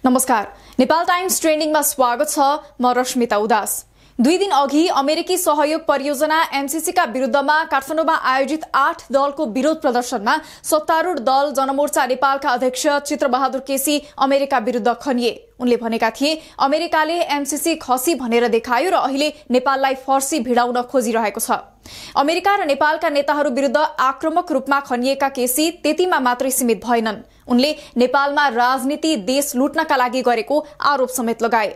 नमस्कार, नेपाल टाइम्स ट्रेन्डिङमा स्वागत छ। म रश्मिता उदास। 2 दिन अघि अमेरिकी सहयोग परियोजना एमसीसीका विरुद्धमा काठमाडौँमा आयोजित 8 दलको विरोध प्रदर्शनमा सत्तारूढ दल जनमोर्चा नेपालका अध्यक्ष चित्रबहादुर केसी अमेरिका विरुद्ध खनिए। उनले भनेका थिए, अमेरिकाले एमसीसी खसी भनेर देखायो र अहिले नेपाललाई फर्सी भिडाउन खोजिरहेको छ। अमेरिका र नेपालका नेताहरू विरुद्ध आक्रामक रूपमा खनिएका केसी त्यतिमा मात्रै सीमित भएनन्। उनले नेपालमा राजनीति देश लुट्नका लागि गरेको आरोप समेत लगाए।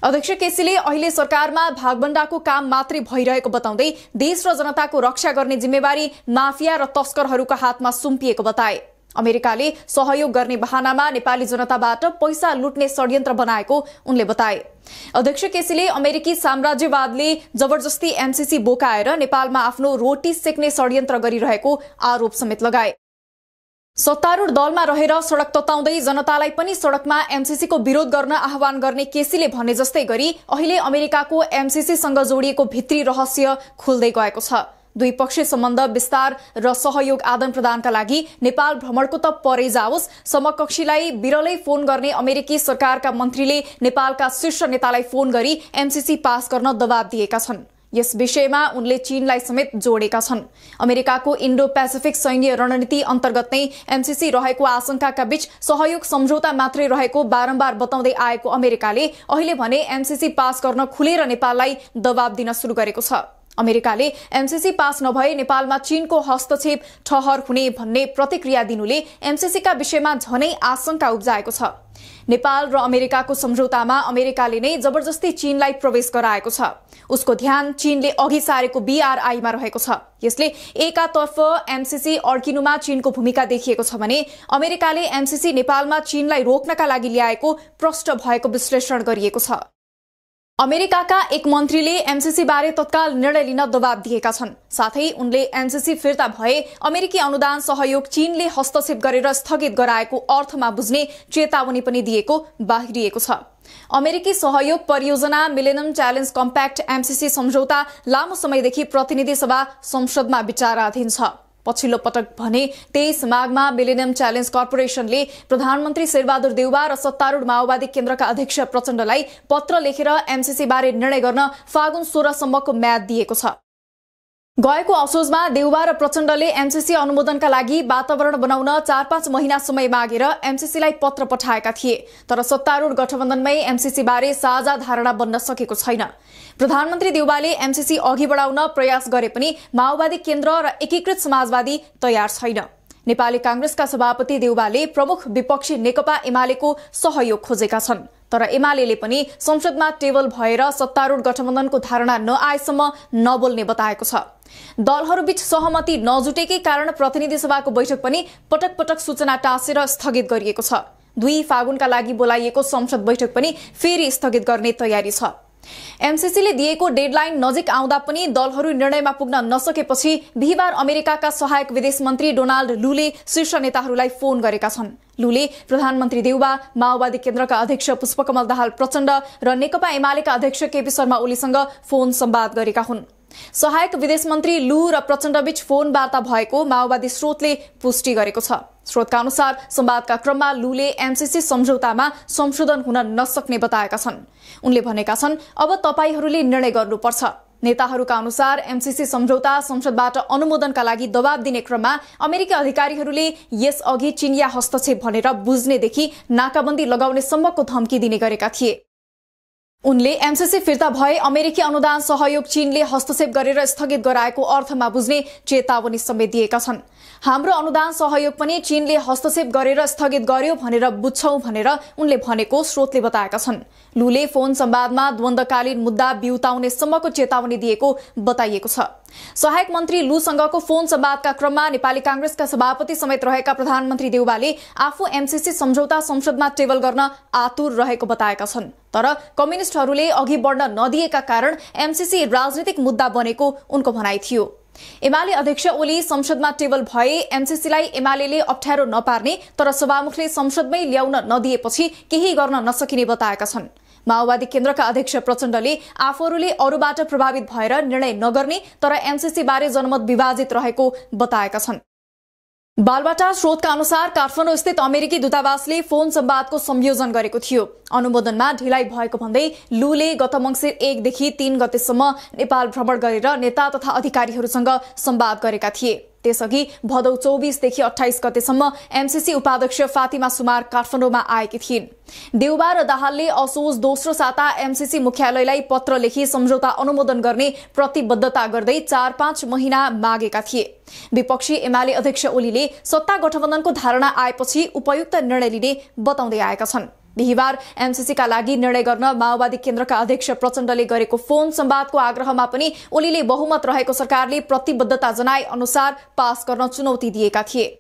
अध्यक्ष केसीले अहिले सरकारमा भागबण्डाको काम मात्रै भइरहेको बताउँदै देश र जनताको रक्षा गर्ने जिम्मेवारी माफिया र तस्करहरूका हातमा सुम्पिएको बताए। अमेरिकाले सहयोग गर्ने बहानामा नेपाली जनताबाट पैसा लुट्ने षड्यन्त्र बनाएको उनले बताए। अध्यक्ष केसीले अमेरिकी साम्राज्यवादले जबरजस्ती एमसीसी बोकाएर नेपालमा आफ्नो रोटी सेक्ने षड्यन्त्र गरिरहेको आरोप समेत लगाए। सत्तारूढ दलमा रहेर सडक तताउँदै जनतालाई पनि सडकमा एमसीसीको विरोध गर्न आह्वान गर्ने केसीले भने जस्तै गरी अहिले अमेरिकाको एमसीसीसँग जोडिएको भित्री रहस्य खुल्दै गएको छ। द्विपक्षीय सम्बन्ध विस्तार र सहयोग आदान प्रदानका लागि नेपाल भ्रमणको त परै जाओस्, समकक्षीलाई बिरलै फोन गर्ने अमेरिकी सरकारका मन्त्रीले नेपालका शीर्ष नेतालाई फोन गरी एमसीसी पास गर्न दबाब दिएका छन्। यस विषयमा उनले चीनलाई समेत जोडेका छन्। अमेरिकाको इन्डो पेसिफिक सैन्य रणनीति अन्तर्गत नै एमसीसी रहेको आशंकाका बीच सहयोग सम्झौता मात्रै रहेको बारम्बार बताउँदै आएको अमेरिकाले अहिले भने एमसीसी पास गर्न खुलेर नेपाललाई दबाब दिन सुरु गरेको छ। अमेरिकाले एमसीसी पास नभए नेपालमा चीनको हस्तक्षेप ठहर हुने भन्ने प्रतिक्रिया दिनुले एमसीसीका विषयमा झनै आशंका उब्जाएको छ। नेपाल र अमेरिकाको सम्झौतामा अमेरिकाले नै जबरजस्ती चीनलाई प्रवेश गराएको छ। उसको ध्यान चीनले अघि सारेको बीआरआईमा रहेको छ। यसले एकातर्फ एमसीसी अड्किनुमा चीनको भूमिका देखिएको छ भने अमेरिकाले एमसीसी नेपालमा चीनलाई रोक्नका लागि ल्याएको प्रष्ट भएको विश्लेषण गरिएको छ। अमेरिकाका एक मन्त्रीले एमसीसी बारे तत्काल निर्णय लिन दबाब दिएका छन्। साथै उनले एमसीसी फिर्ता भए अमेरिकी अनुदान सहयोग चीनले हस्तक्षेप गरेर स्थगित गराएको अर्थमा बुझ्ने चेतावनी पनि दिएको बाहिरिएको छ। अमेरिकी सहयोग परियोजना मिलेनियम च्यालेन्ज कम्प्याक्ट एमसीसी सम्झौता लामो समयदेखि प्रतिनिधि सभा संसदमा विचाराधीन छ। पछिल्लो पटक भने 23 माघमा मिलेनियम च्यालेन्ज कर्पोरेशनले प्रधानमन्त्री शेरबहादुर देउवा र सत्तारूढ माओवादी केन्द्रका अध्यक्ष प्रचण्डलाई पत्र लेखेर एमसीसी बारे निर्णय गर्न फागुन 16 सम्मको म्याद दिएको छ। गएको असोजमा देउवा र प्रचण्डले एमसीसी अनुमोदनका लागि वातावरण बनाउन 4-5 महिना समय मागेर एमसीसीलाई पत्र पठाएका थिए। तर सत्तारूढ गठबन्धनमै एमसीसी बारे साझा धारणा बन्न सकेको छैन। प्रधानमन्त्री देउवाले एमसीसी अघि बढाउन प्रयास गरे पनि माओवादी केन्द्र र एकीकृत समाजवादी तयार छैन। नेपाली कांग्रेसका सभापति देउवाले प्रमुख विपक्षी नेकपा एमालेको सहयोग खोजेका छन्। तर एमालेले पनि संसदमा टेबल भएर सत्तारूढ गठबन्धनको धारणा नआएसम्म नबोल्ने बताएको छ। दलहरूबीच सहमति नजुटेकै कारण प्रतिनिधि सभाको बैठक पनि पटक पटक सूचना टाँसेर स्थगित गरिएको छ। 2 फागुनका लागि बोलाइएको संसद बैठक पनि फेरि स्थगित गर्ने तयारी छ। एमसीसीले दिएको डेडलाइन नजिक आउँदा पनि दलहरू निर्णयमा पुग्न नसकेपछि बिहीबार अमेरिकाका सहायक विदेश मन्त्री डोनाल्ड लूले शीर्ष नेताहरूलाई फोन गरेका छन्। लूले प्रधानमन्त्री देउवा, माओवादी केन्द्रका अध्यक्ष पुष्पकमल दाहाल प्रचण्ड र नेकपा एमालेका अध्यक्ष केपी शर्मा ओलीसँग फोन संवाद गरेका हुन्। सहायक विदेश मन्त्री लू र प्रचण्डबीच फोन वार्ता भएको माओवादी स्रोतले पुष्टि गरेको छ। स्रोतका अनुसार संवादका क्रममा लूले एमसीसी सम्झौतामा संशोधन हुन नसक्ने बताएका छन्। उनले भनेका छन्, अब तपाईहरूले निर्णय गर्नुपर्छ। नेताहरूका अनुसार एमसीसी सम्झौता संसदबाट अनुमोदनका लागि दबाब दिने क्रममा अमेरिकी अधिकारीहरूले यसअघि चीनिया हस्तक्षेप भनेर बुझ्नेदेखि नाकाबन्दी लगाउने सम्मको धम्की दिने गरेका थिए। उनले एमसीसी फिर्ता भए अमेरिकी अनुदान सहयोग चीनले हस्तक्षेप गरेर स्थगित गराएको अर्थमा बुझ्ने चेतावनी समेत दिएका छन्। हाम्रो अनुदान सहयोग पनि चीनले हस्तक्षेप गरेर स्थगित गर्यो भनेर बुझ्छौं भनेर उनले भनेको स्रोतले बताएका छन्। लूले फोन संवादमा द्वन्द्वकालीन मुद्दा बिउताउने सम्मको चेतावनी दिएको बताइएको छ। सहायक मन्त्री लूसँगको फोन संवादका क्रममा नेपाली कांग्रेसका सभापति समेत रहेका प्रधानमन्त्री देउवाले आफू एमसीसी सम्झौता संसदमा टेबल गर्न आतुर रहेको बताएका छन्। तर कम्युनिस्टहरूले अघि बढ्न नदिएका कारण एमसीसी राजनीतिक मुद्दा बनेको उनको भनाइ थियो। एमाले अध्यक्ष ओली संसदमा टेबल भए एमसीसीलाई एमालेले अप्ठ्यारो नपार्ने तर सभामुखले संसदमै ल्याउन नदिएपछि केही गर्न नसकिने बताएका छन्। माओवादी केन्द्रका अध्यक्ष प्रचण्डले आफूहरूले अरूबाट प्रभावित भएर निर्णय नगर्ने तर एमसीसी बारे जनमत विभाजित रहेको बताएका छन्। बालबाटा स्रोतका अनुसार काठमाडौँ स्थित अमेरिकी दूतावासले फोन संवादको संयोजन गरेको थियो। अनुमोदनमा ढिलाइ भएको भन्दै लुले गत मङ्सिर 1 देखि 3 गतेसम्म नेपाल भ्रमण गरेर नेता तथा अधिकारीहरूसँग संवाद गरेका थिए। त्यसअघि भदौ 24 देखि 28 गतेसम्म एमसीसी उपाध्यक्ष फातिमा सुमार काठमाडौँमा आएकी थिइन्। देउबा र दाहालले असोज दोस्रो साता एमसीसी मुख्यालयलाई पत्र लेखी सम्झौता अनुमोदन गर्ने प्रतिबद्धता गर्दै 4-5 महिना मागेका थिए। विपक्षी एमाले अध्यक्ष ओलीले सत्ता गठबन्धनको धारणा आएपछि उपयुक्त निर्णय लिने बताउँदै आएका छन्। बिहिबार एमसीसीका लागि निर्णय गर्न माओवादी केन्द्रका अध्यक्ष प्रचण्डले गरेको फोन संवादको आग्रहमा पनि ओलीले बहुमत रहेको सरकारले प्रतिबद्धता जनाए अनुसार पास गर्न चुनौती दिएका थिए।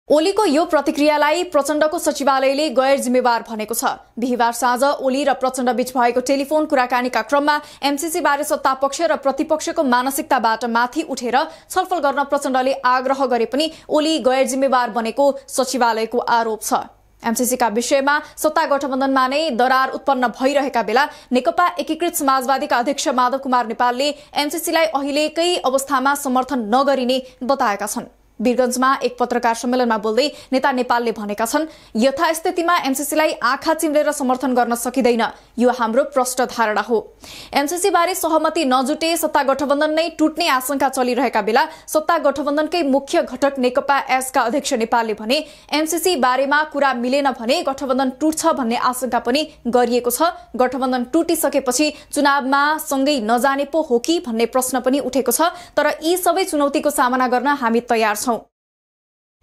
ओलीको यो प्रतिक्रियालाई प्रचण्डको सचिवालयले गैर जिम्मेवार भनेको छ। बिहिबार साँझ ओली र प्रचण्ड बीच भएको टेलिफोन कुराकानीका क्रममा एमसीसी बारे सत्तापक्ष र प्रतिपक्षको मानसिकताबाट माथि उठेर छलफल गर्न प्रचण्डले आग्रह गरे पनि ओली गैर जिम्मेवार बनेको सचिवालयको आरोप छ। एमसीसीका विषयमा सत्ता गठबन्धनमा नै दरार उत्पन्न भइरहेका बेला नेकपा एकीकृत समाजवादीका अध्यक्ष माधव कुमार नेपालले एमसीसीलाई अहिलेकै अवस्थामा समर्थन नगरिने बताएका छन्। वीरगञ्जमा एक पत्रकार सम्मेलनमा बोल्दै नेता नेपालले भनेका छन्, यथास्थितिमा एमसीसीलाई आँखा चिम्लेर समर्थन गर्न सकिँदैन, यो हाम्रो प्रष्ट धारणा हो। एमसीसी बारे सहमति नजुटे सत्ता गठबन्धन नै टुट्ने आशंका चलिरहेका बेला सत्ता गठबन्धनकै मुख्य घटक नेकपा एसका अध्यक्ष नेपालले भने एमसीसी बारेमा कुरा मिलेन भने गठबन्धन टुट्छ भन्ने आशंका पनि गरिएको छ। गठबन्धन टुटिसकेपछि चुनावमा सँगै नजाने पो हो कि भन्ने प्रश्न पनि उठेको छ। तर यी सबै चुनौतीको सामना गर्न हामी तयार छौं।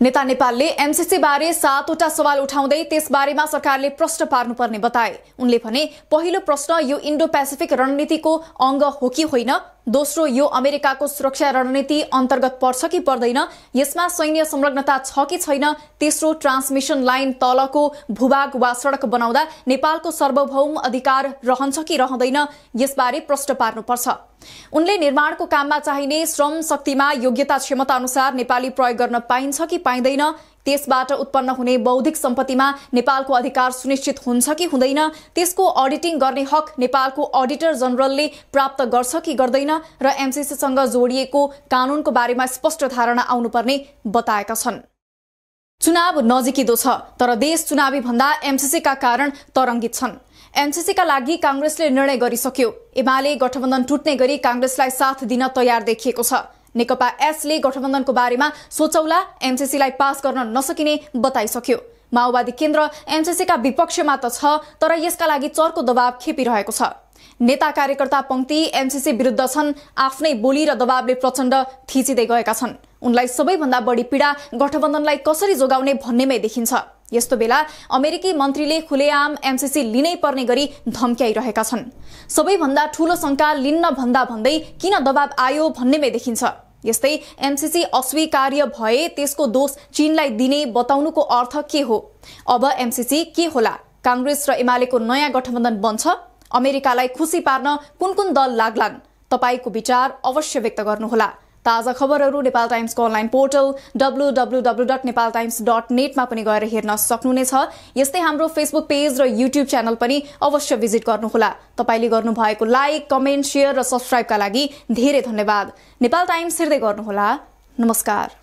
नेता नेपालले एमसीसी बारे 7वटा सवाल उठाउँदै त्यसबारेमा सरकारले प्रश्न पार्नुपर्ने बताए। उनले भने पहिलो प्रश्न यो इन्डो पेसिफिक रणनीतिको अंग हो कि होइन, दोस्रो यो अमेरिकाको सुरक्षा रणनीति अन्तर्गत पर्छ कि पर्दैन, यसमा सैन्य संलग्नता छ कि छैन, तेस्रो ट्रान्समिसन लाइन तलको भूभाग वा सडक बनाउँदा नेपालको सार्वभौम अधिकार रहन्छ कि रहँदैन, यसबारे प्रश्न पार्नुपर्छ। उनले निर्माणको काममा चाहिने श्रम शक्तिमा योग्यता क्षमता अनुसार नेपाली प्रयोग गर्न पाइन्छ कि पाइँदैन, त्यसबाट उत्पन्न हुने बौद्धिक सम्पत्तिमा नेपालको अधिकार सुनिश्चित हुन्छ कि हुँदैन, त्यसको अडिटिङ गर्ने हक नेपालको अडिटर जनरलले प्राप्त गर्छ कि गर्दैन र एमसीसीसँग जोडिएको कानूनको बारेमा स्पष्ट धारणा आउनुपर्ने बताएका छन्। चुनाव नजिकिँदो छ तर देश चुनावी भन्दा एमसीसीका कारण तरङ्गित छन्। एमसीसीका लागि कांग्रेसले निर्णय गरिसक्यो। एमाले गठबन्धन टुट्ने गरी कांग्रेसलाई साथ दिन तयार देखिएको छ। नेकपा एसले गठबन्धनको बारेमा सोचौला, एमसीसीलाई पास गर्न नसकिने बताइसक्यो। माओवादी केन्द्र एमसीसीका विपक्षमा त छ तर यसका लागि चर्को दबाव खेपिरहेको छ। नेता कार्यकर्ता पंक्ति एमसीसी विरुद्ध छन्। आफ्नै बोली र दबावले प्रचण्ड थिचिँदै गएका छन्। उनलाई सबैभन्दा बढी पीडा गठबन्धनलाई कसरी जोगाउने भन्नेमै देखिन्छ। यस्तो बेला अमेरिकी मन्त्रीले खुलेआम एमसीसी लिनै पर्ने गरी धम्क्याइरहेका छन्। सबैभन्दा ठूलो शंका लिन्न भन्दा भन्दै किन दबाव आयो भन्नेमै देखिन्छ। यस्तै एमसीसी अस्वीकार्य भए त्यसको दोष चीनलाई दिने बताउनुको अर्थ के हो? अब एमसीसी के होला? कांग्रेस र एमालेको नयाँ गठबन्धन बन्छ? अमेरिकालाई खुसी पार्न कुन कुन दल लाग्लान्? तपाईको विचार अवश्य व्यक्त गर्नुहोला। ताजा खबरहरू नेपाल टाइम्सको अनलाइन पोर्टल www.nepaltimes.net मा पनि गएर हेर्न सक्नुहुनेछ। यस्तै हाम्रो फेसबुक पेज र युट्युब च्यानल पनि अवश्य भिजिट गर्नुहोला। तपाईले गर्नुभएको लाइक, कमेन्ट, शेयर र सब्स्क्राइबका लागि धेरै धन्यवाद। नेपाल टाइम्स हेर्दै गर्नुहोला। नमस्कार।